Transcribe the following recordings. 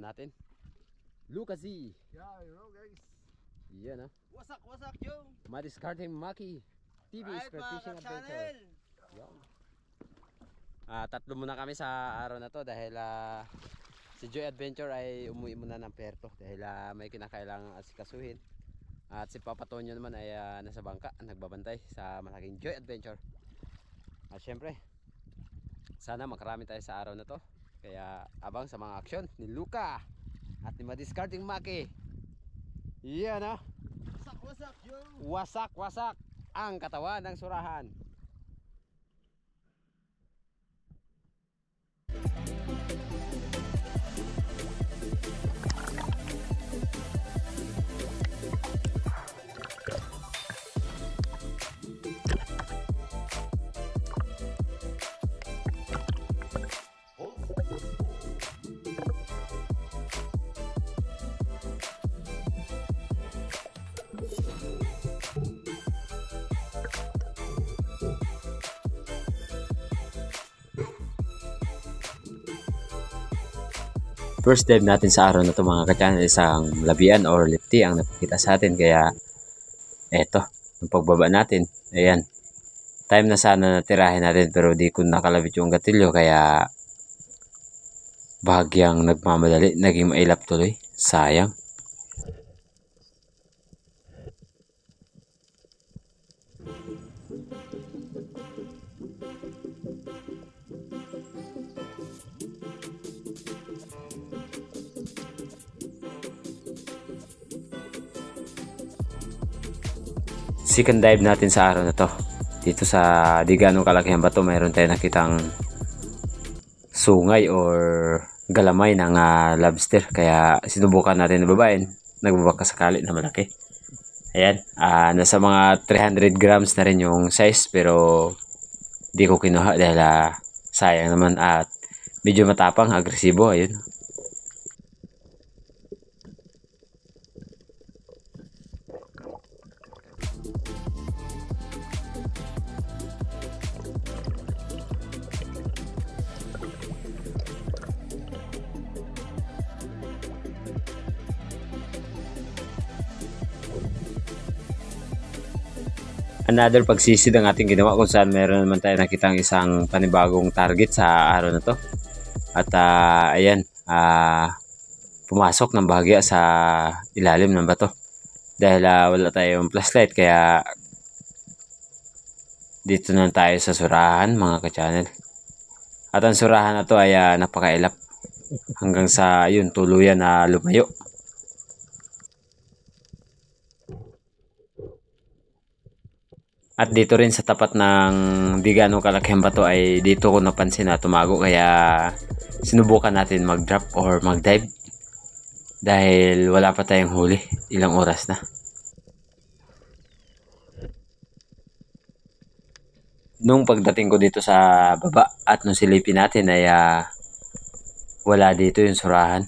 natin. Lucas Z. Yeah, hello guys. Yan Wasak Joe. Madiscarding Maki TV Spare Fishing Adventure. Yan. Tatlo muna kami sa araw na to dahil si Joy Adventure ay umuwi muna ng Puerto dahil may kinakailangang asikasuhin. At si Papa Tonyo naman ay nasa bangka, nagbabantay sa malaking Joy Adventure. At syempre, sana makarami tayo sa araw na to. Kaya abang sa mga aksyon ni Luca at ni Madiscarding Maki. Yan Wasak Joe. Wasak ang katawan ng surahan. First dive natin sa araw na to mga ka-channel, isang labian or lifty ang napakita sa atin. Kaya eto, yung pagbaba natin, ayan, time na sana natirahin natin pero di ko nakalabit yung gatilyo kaya bahagyang nagmamadali, naging mailap tuloy, sayang. Second dive natin sa araw na to. Dito sa di ganong kalakihan bato, mayroon tayo nakitang sungay or galamay ng lobster. Kaya sinubukan natin na babain. Nagbabaka sakali na malaki. Ayan, nasa mga 300 grams na rin yung size pero di ko kinuha dahil sayang naman at medyo matapang, agresibo. Ayun. Another pagsisid ang ating ginawa kung saan meron naman tayo nakitang isang panibagong target sa araw na to. At ayan, pumasok ng bahagya sa ilalim ng bato. Dahil wala tayong flashlight kaya dito na tayo sa surahan mga ka-channel. At ang surahan na to ay napakailap hanggang sa yun, tuluyan na lumayo. At dito rin sa tapat ng di ganong kalakihang bato ay dito ko napansin na tumago kaya sinubukan natin mag-drop or mag-dive dahil wala pa tayong huli, ilang oras na. Nung pagdating ko dito sa baba at nung silipin natin ay wala dito yung surahan.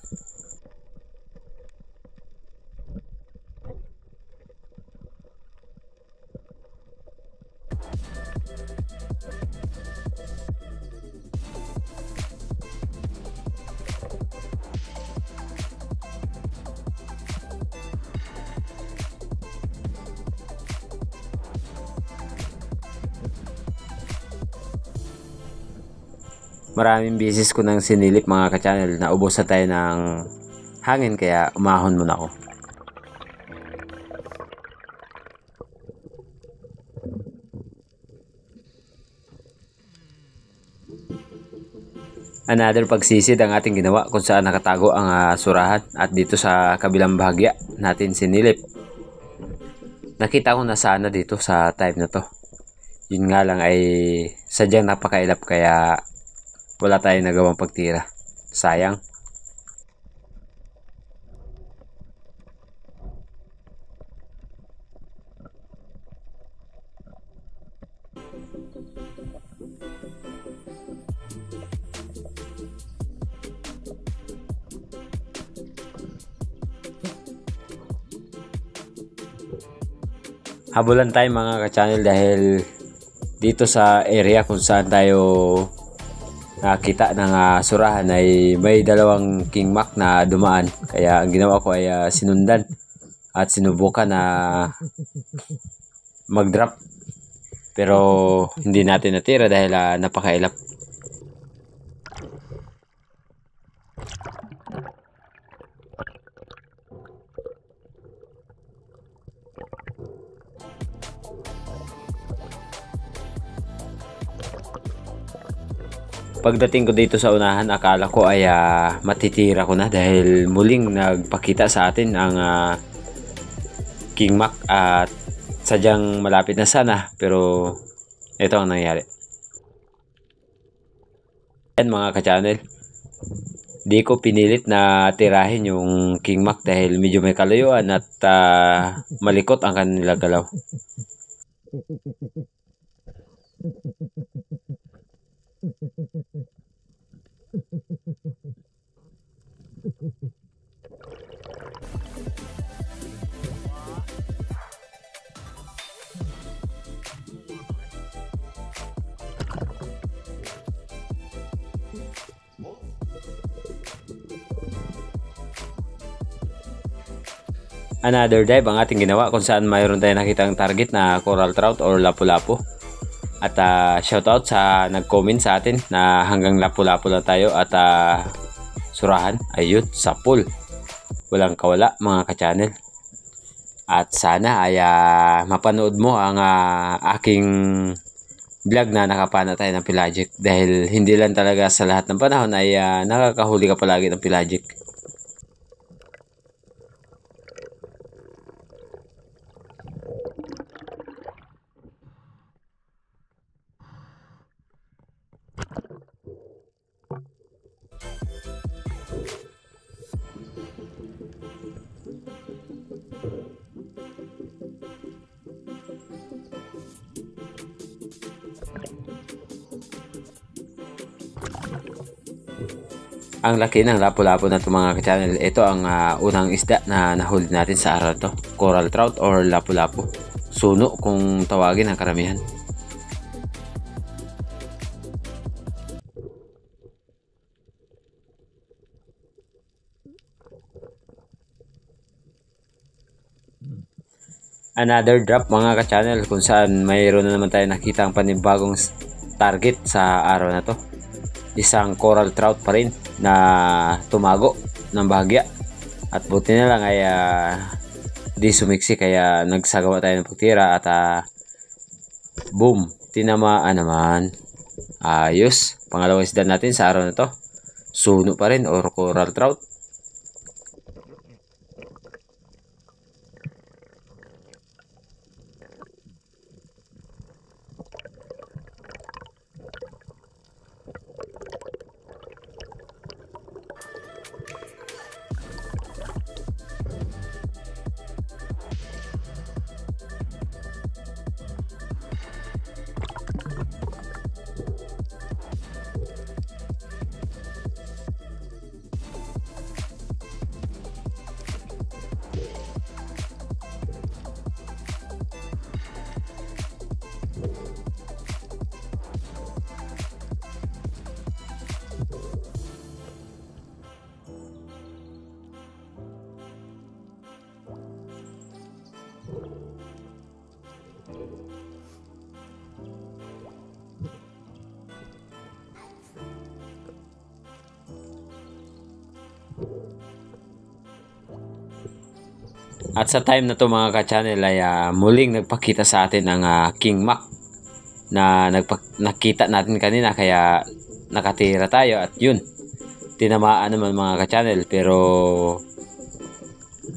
Maraming beses ko nang sinilip mga ka-channel na ubos na tayo ng hangin kaya umahon muna ako. Another pagsisid ang ating ginawa kung saan nakatago ang surahan at dito sa kabilang bahagya natin sinilip. Nakita ko na sana dito sa time na to. Yun nga lang ay sadyang napakailap kaya wala tayong nagawang pagtira. Sayang. Habulan tayo mga ka-channel dahil dito sa area kung saan tayo nakita ng surahan ay may dalawang king mac na dumaan. Kaya ang ginawa ko ay sinundan at sinubukan na mag-drop. Pero hindi natin natira dahil napakailap. Pagdating ko dito sa unahan, akala ko ay matitira ko na dahil muling nagpakita sa atin ang king mac at sadyang malapit na sana, pero ito ang nangyari. Yan mga ka-channel, di ko pinilit na tirahin yung king mac dahil medyo may kalayuan at malikot ang kanila galaw. Another dive ang ating ginawa kung saan mayroon tayong nakitang target na coral trout or lapu-lapu. At shoutout sa nag-comment sa atin na hanggang lapu-lapu lang tayo at surahan. Ayun, sa pool. Walang kawala mga ka-channel. At sana ay mapanood mo ang aking vlog na nakapana tayo ng pelagic. Dahil hindi lang talaga sa lahat ng panahon ay nakakahuli ka palagi ng pelagic. Ang laki ng lapu-lapu na ito mga ka-channel. Ito ang unang isda na nahuli natin sa araw to. Coral trout or lapu-lapu. Suno kung tawagin ang karamihan. Another drop mga ka-channel kung saan mayroon na naman tayo nakita ang panibagong target sa araw na to. Isang coral trout pa rin na tumago ng bahagya at buti na lang ay di sumiksi kaya nagsagawa tayo ng pagtira at boom, tinamaan naman. Ayos, pangalawang isda natin sa araw na to, suno pa rin or coral trout. At sa time na to mga ka-channel ay muling nagpakita sa atin ang king mac na nakita natin kanina kaya nakatira tayo at yun, tinamaan naman mga ka-channel. Pero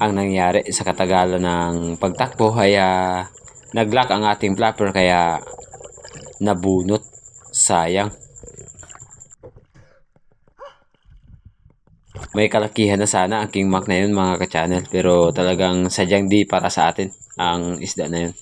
ang nangyari sa katagalan ng pagtakbo ay nag-lock ang ating flapper kaya nabunot, sayang. May kalakihan na sana ang king mac na yun mga ka-channel, pero talagang sadyang di para sa atin ang isda na yun.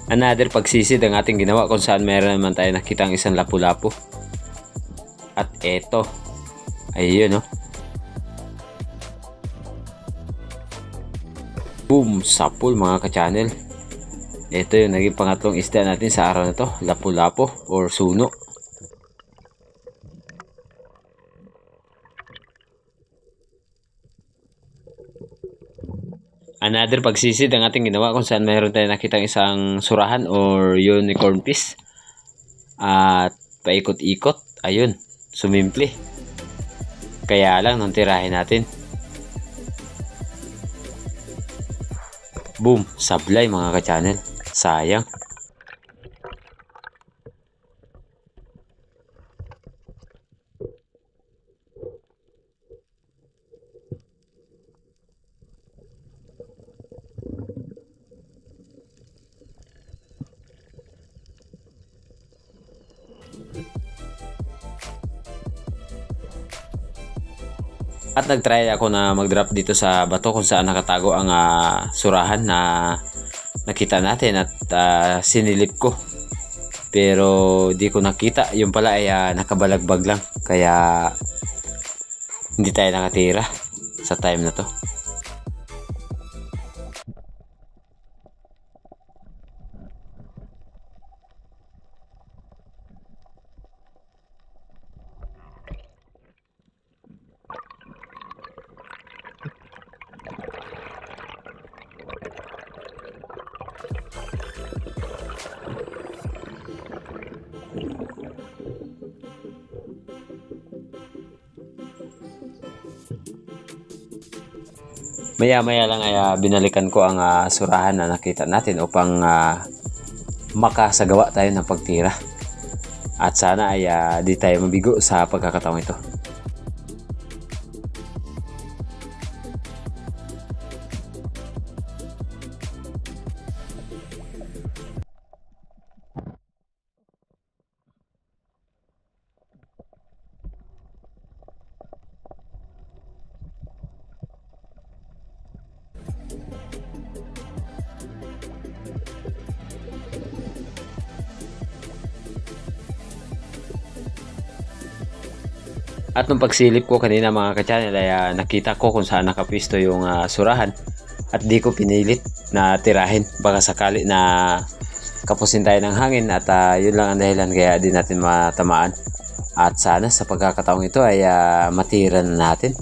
Another pagsisid ang ating ginawa kung saan meron naman tayo nakitang isang lapu-lapu. At eto, ayun no. Boom, sapul mga ka-channel. Ito yung naging pangatlong isda natin sa araw na to, lapu-lapu or suno. Another pagsisid ang ating ginawa kung saan mayroon tayo nakitang isang surahan or unicorn fish. At paikot-ikot, ayun, sumimple. Kaya lang nung tirahin natin. Boom, sablay mga ka-channel. Sayang. At nagtry ako na mag-drop dito sa bato kung saan nakatago ang surahan na nakita natin at sinilip ko. Pero di ko nakita. Yung pala ay nakabalagbag lang. Kaya hindi tayo nakatira sa time na to. Maya-maya lang ay binalikan ko ang surahan na nakita natin upang makasagawa tayo ng pagtira. At sana ay di tayo mabigo sa pagkakataong ito. At nung pagsilip ko kanina mga ka-channel ay nakita ko kung saan nakapisto yung surahan at di ko pinilit na tirahin, baka sakali na kapusin tayo ng hangin at yun lang ang dahilan kaya di natin matamaan. At sana sa pagkakataong ito ay matira na natin.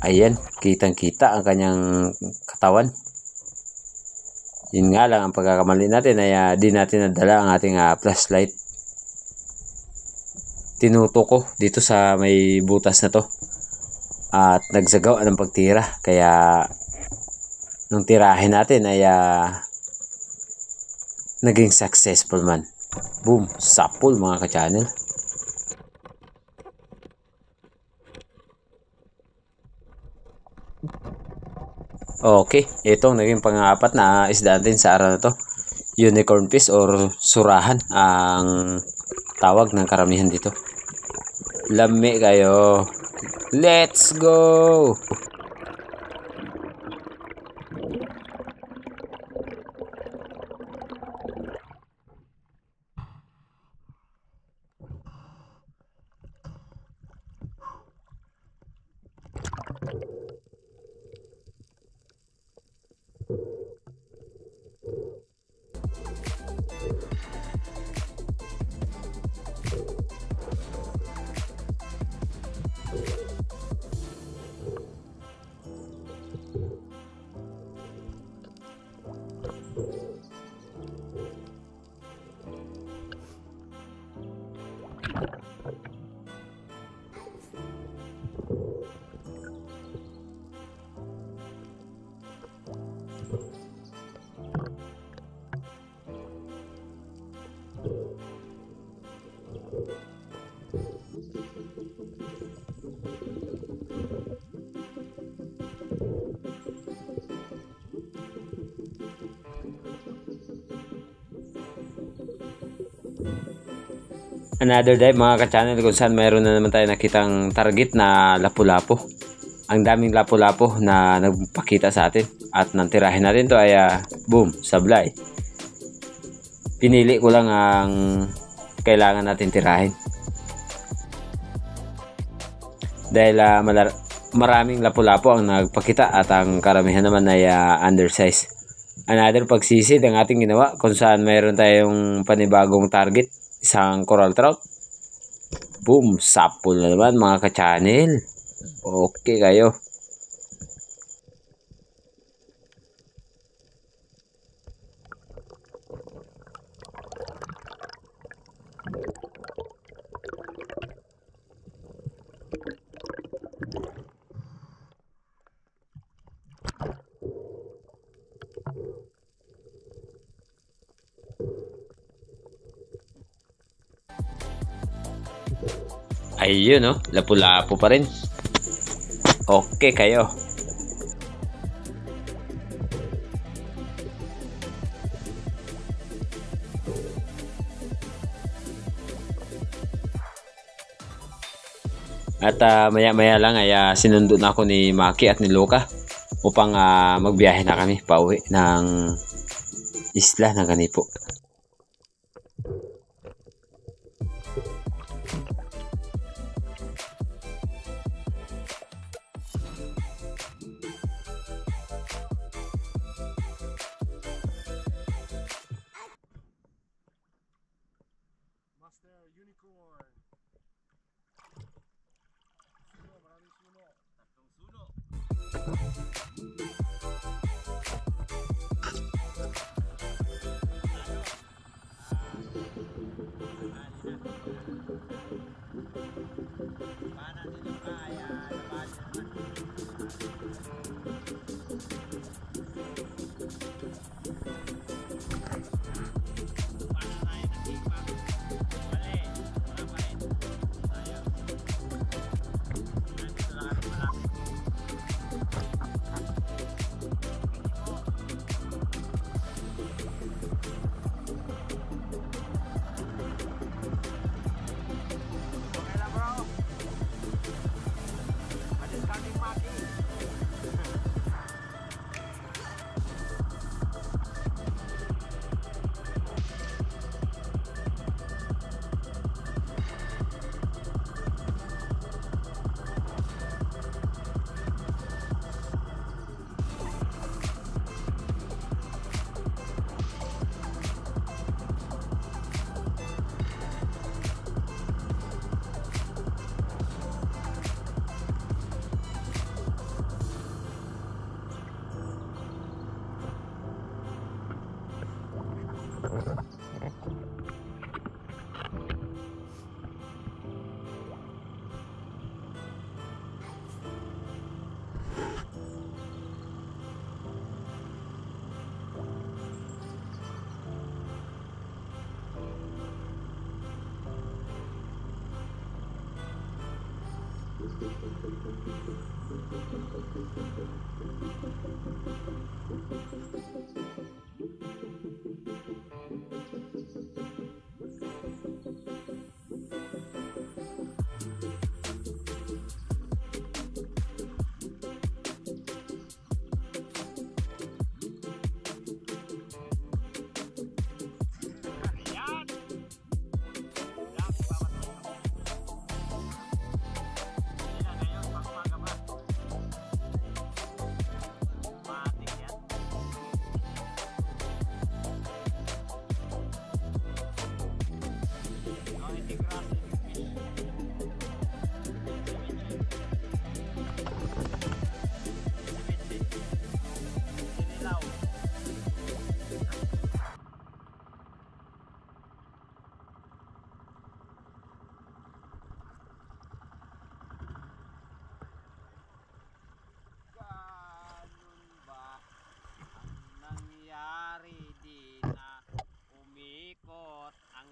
Ayan, kitang kita ang kanyang katawan. Yun nga lang ang pagkakamali natin ay di natin nadala ang ating flashlight. Tinuto ko dito sa may butas na to at nagsagawa ng pagtira, kaya nung tirahin natin ay naging successful man. Boom, sapul mga ka-channel. Okay, itong naging pang-apat na isda natin sa araw na to, unicorn fish or surahan ang tawag ng karamihan dito. Lami kayo. Let's go! Another dive mga ka-channel kung saan mayroon na naman tayo nakitang target na lapu-lapu. Ang daming lapu-lapu na nagpakita sa atin At nang tirahin natin to ay boom, sablay. Pinili ko lang ang kailangan natin tirahin. Dahil maraming lapu-lapu ang nagpakita at ang karamihan naman ay undersize. Another pagsisid ang ating ginawa kung saan mayroon tayong panibagong target, isang coral trout. Boom, sapul na naman mga ka-channel. Okay kayo. Ayun no, lapu-lapu pa rin. Okay kayo. At maya-maya lang ay sinundo na ako ni Maki at ni Luka upang magbiyahe na kami pauwi ng isla ng Ganipo. Master Unicorn. Suno, maraming suno. Tatlong suno.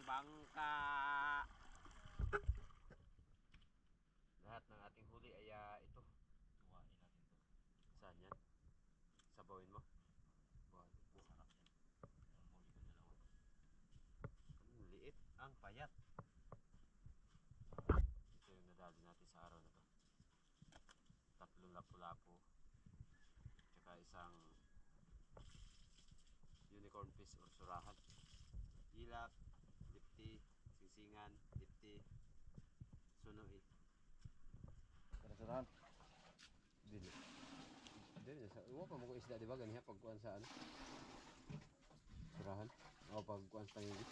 bangka. Lahat ng ating huli ay ito. Tuwain natin ito. Saan yan? Sabawin mo. Buharap yan. Ang huli ko dalawa. Ang liit. Ang payat. Ito yung nadali natin sa araw na to. 3 lapu-lapu. Tsaka isang cornfish or surahan. Ilak, lipti, singsingan, lipti, sunoy. Karasarahan. Dili. Dili sa uwa pa mo ko isda di ba ganiha pagkuan sa ano? Surahan. O pagkuan sa tangigi.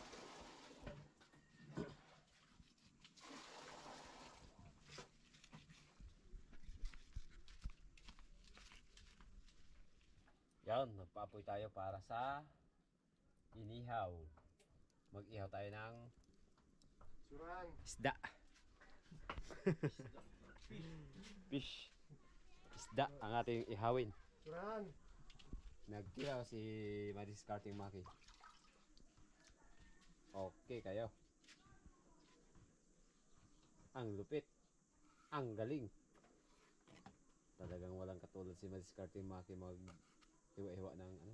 Yan, magpaapoy tayo para sa inihaw. Mag-ihaw tayo ng Surahan. isda. Fish. Isda ang ating ihawin. Surahan. Nagtilaw si Madiscarding Maki. Okay kayo. Ang lupit. Ang galing. Talagang walang katulad si Madiscarding Maki mag hiwa-hiwa ng ano,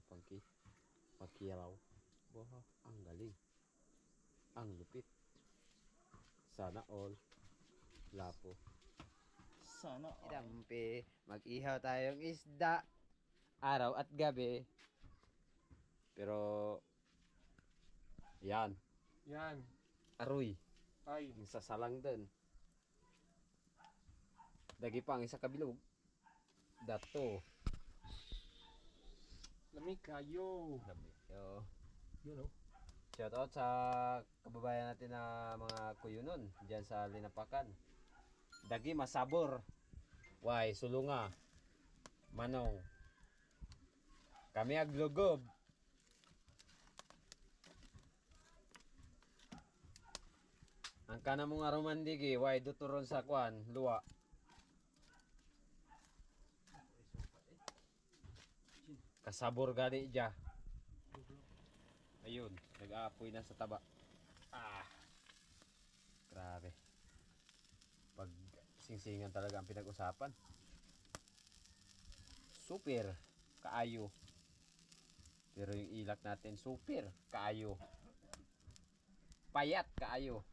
pangkilaw. Wow, ang galing. Ang lupit. Sana all. Lapo. Sana. Idampi, mag-ihaw tayong isda. Araw at gabi. Pero yan, Yan. aroy. Ay. Ang sasalang din. Dagi pa ang isa kabilog. Dato. Lamig kayo. So, Yun oh. shout out sa kababayan natin na mga kuyunon diyan sa Linapakan. Dagi masabor. Why, sulunga. Manong. Kami aglugob. Ang kana mong aromandigi, why duturon sa kwan, luwa. Kasabor gani dya. Ayun, nag-aapoy na sa taba. Grabe. Pag singsingan talaga ang pinag-usapan. Super kaayo. Pero yung ilak natin super kaayo. Payat kaayo.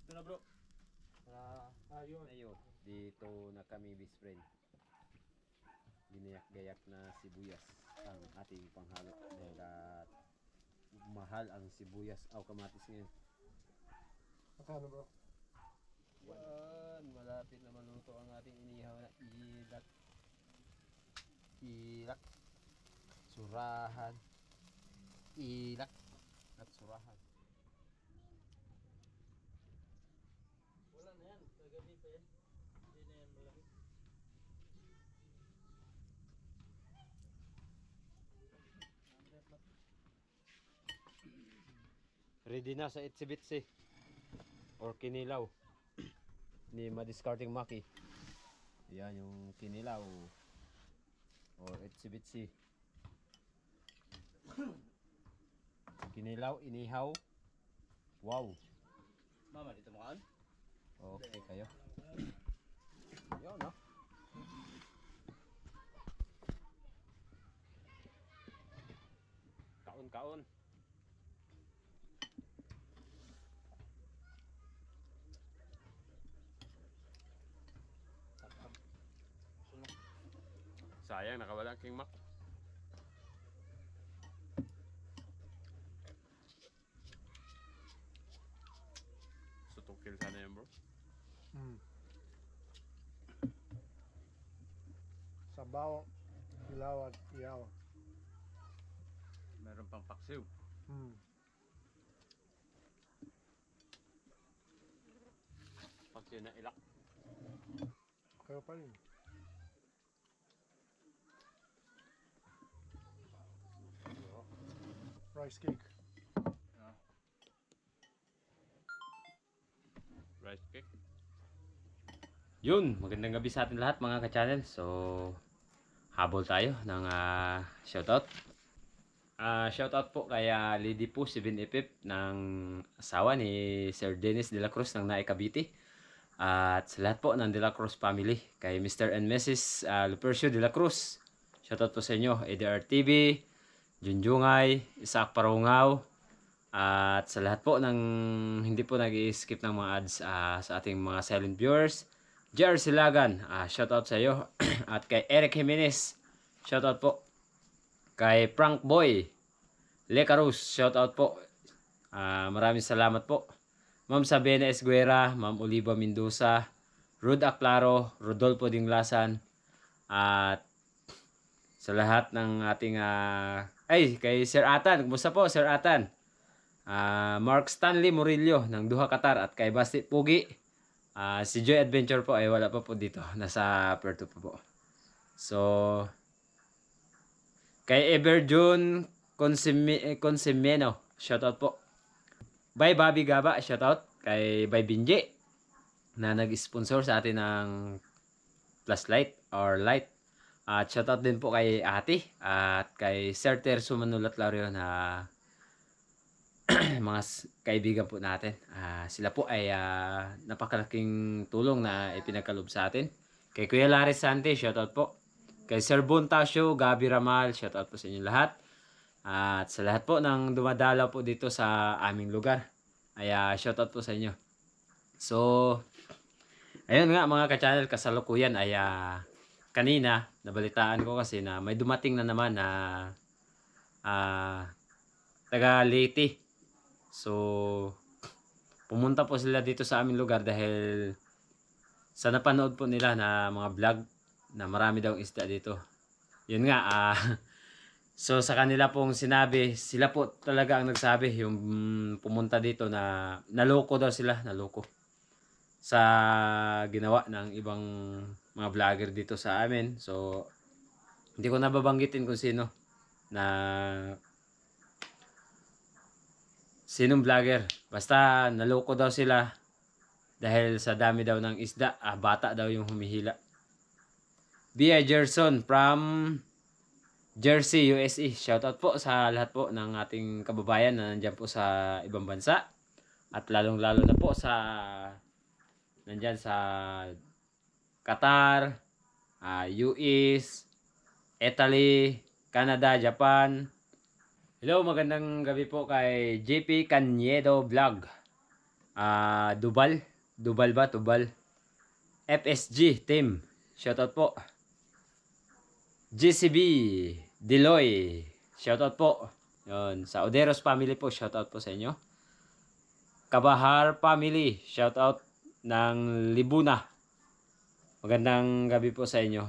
Ito na bro. Ayun. Ayun, dito na kami best friend. Ginayak-gayak na sibuyas ang ating panghalo dahil mahal ang sibuyas o kamatis ngayon. Magkano bro? Yan, malapit na maluto ang ating inihaw na ilak. Ilak. Surahan. Ilak. At surahan. Wala na yan. Kagabi pa yan. Hindi na yan malaki. Ready na sa itsibitsi or kinilaw ni Madiscarding Maki. Yan yung kinilaw or itsibitsi. Kinilaw, inihaw. Wow. Mama, dito mo kaan? Okay kayo. Yun no. Kaon-kaon. Sayang nakawala ang King Mac. Sutukil sana yan bro. Sabaw, ilaw at iyaw. Meron pang paksiw. Paksiw na ilak. Kayo pa rin. Rice cake. Rice cake. Yun, magandang gabi sa atin lahat mga ka-channel. So, habol tayo ng shoutout. Shoutout po kay Lady Po 7FF ng asawa ni Sir Dennis De La Cruz ng Nae Cavite. At sa lahat po ng De La Cruz family. Kay Mr. and Mrs. Lupercio De La Cruz. Shoutout po sa inyo. ADR TV, Junjungay, Isaac Parungaw. At sa lahat po ng hindi po nag-i-skip ng mga ads sa ating mga silent viewers. JR Silagan, shoutout sa iyo. At kay Eric Jimenez, shoutout po. Kay Frank Boy, Lecarus, shout out po. Maraming salamat po. Ma'am Sabena Esguera, Ma'am Oliva Mendoza, Rod Aclaro, Rodolfo Dinglasan, at sa lahat ng ating kay Sir Atan, kumusta po Sir Atan? Mark Stanley Murillo ng Duha Qatar at kay Basti Pugi. Si Joy Adventure po ay wala pa po dito, nasa Puerto pa po. So kay Everjune Consimeno, shoutout po. By Bobby Gaba, shoutout. Kay By Binje na nag-sponsor sa atin ng flashlight or light. At shoutout din po kay Ate at kay Sir Terso Manulat Lario na mga kaibigan po natin. Sila po ay napakalaking tulong na ipinagkaloob sa atin. Kay Kuya Laris Sante, shoutout po. Kay Sir Bontasio, Gabi Ramal, shoutout po sa inyo lahat. At sa lahat po ng dumadalaw po dito sa aming lugar, ay shoutout po sa inyo. So, ayun nga mga ka-channel, kasalukuyan ay kanina, nabalitaan ko kasi na may dumating na naman na taga Leyte. So, pumunta po sila dito sa aming lugar dahil sa napanood po nila na mga vlog na marami daw isda dito. Yun nga, so sa kanila pong sinabi, sila po talaga ang nagsabi, yung pumunta dito na naloko daw sila, naloko sa ginawa ng ibang mga vlogger dito sa amin. So, hindi ko nababanggitin kung sino na sinong vlogger. Basta naloko daw sila dahil sa dami daw ng isda, bata daw yung humihila. Bia Gerson from Jersey, USA. Shoutout po sa lahat po ng ating kababayan na nandyan po sa ibang bansa. At lalong-lalo na po sa nandyan sa Qatar, US, Italy, Canada, Japan. Hello, magandang gabi po kay JP Caniedo Vlog. Dubal ba? Tubal. FSG team. Shoutout po. GCB Deloy. Shoutout po. Yun, sa Oderos family po, shoutout po sa inyo. Kabahar family, shoutout ng Libuna. Magandang gabi po sa inyo.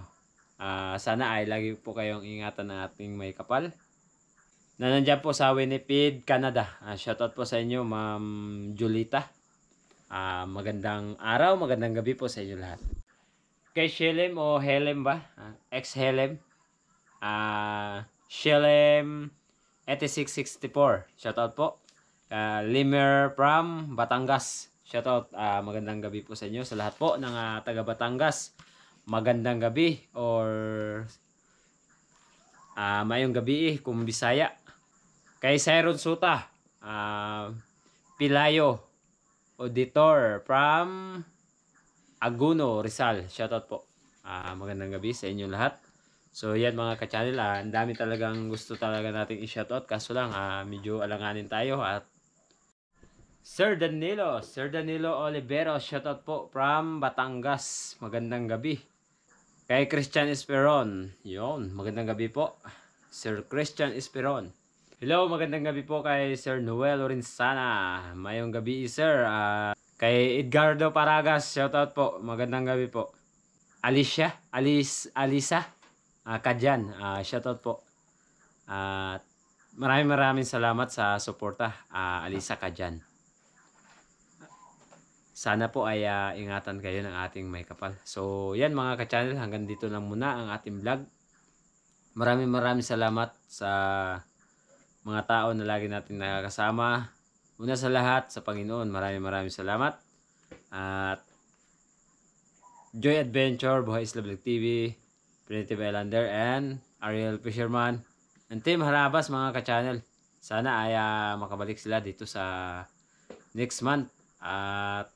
Sana ay lagi po kayong ingatan ng ating may kapal. Na nandiyan po sa Winnipeg, Canada. Shoutout po sa inyo, Ma'am Julita. Magandang araw, magandang gabi po sa inyo lahat. Kay Shelem o Helem ba? Ex-Helem. Shelem 8664. Shoutout po. Limer from Batangas. Shoutout. Magandang gabi po sa inyo. Sa lahat po ng taga Batangas. Magandang gabi or mayong gabi kung Bisaya. Kay Siron Suta. Pilayo Auditor from Aguno, Rizal. Shoutout po. Magandang gabi sa inyo lahat. So yan mga ka-channel, ang dami talagang gusto talaga nating i-shoutout. Kaso lang, medyo alanganin tayo. At Sir Danilo Olivero, shoutout po from Batangas. Magandang gabi. Kay Christian Esperon. Yun, magandang gabi po. Sir Christian Esperon. Hello, magandang gabi po kay Sir Noel Lorenzana. Mayong gabi, sir. Kay Edgardo Paragas, shoutout po. Magandang gabi po. Alisa, Kadyan, shoutout po. Maraming salamat sa suporta, Alisa Kadyan. Sana po ay ingatan kayo ng ating may kapal. So, yan mga ka-channel, hanggang dito lang muna ang ating vlog. Maraming salamat sa mga tao na lagi natin nakakasama. Una sa lahat, sa Panginoon, maraming salamat. At Joy Adventure, Buhay Isla Vlog TV, Primitive Islander, and Ariel Fisherman, and Team Harabas mga ka-channel. Sana ay makabalik sila dito sa next month. At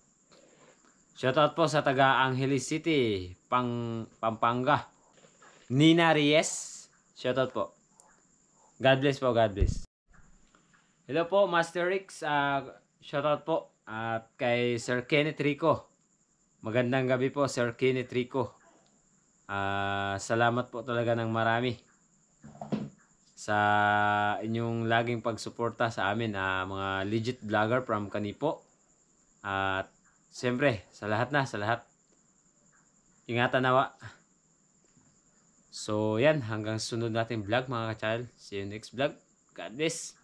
shoutout po sa taga Angeles City, Pampanga. Nina Reyes, shoutout po. God bless po, God bless. Hello po, Master Rix. Shoutout po. At kay Sir Kenneth Rico. Magandang gabi po, Sir Kenneth Rico. Salamat po talaga ng marami sa inyong laging pagsuporta sa amin, mga legit vlogger from Kanipo. At siyempre, sa lahat, ingatan nawa. So yan, hanggang sunod natin vlog mga ka-child. See you next vlog. God bless.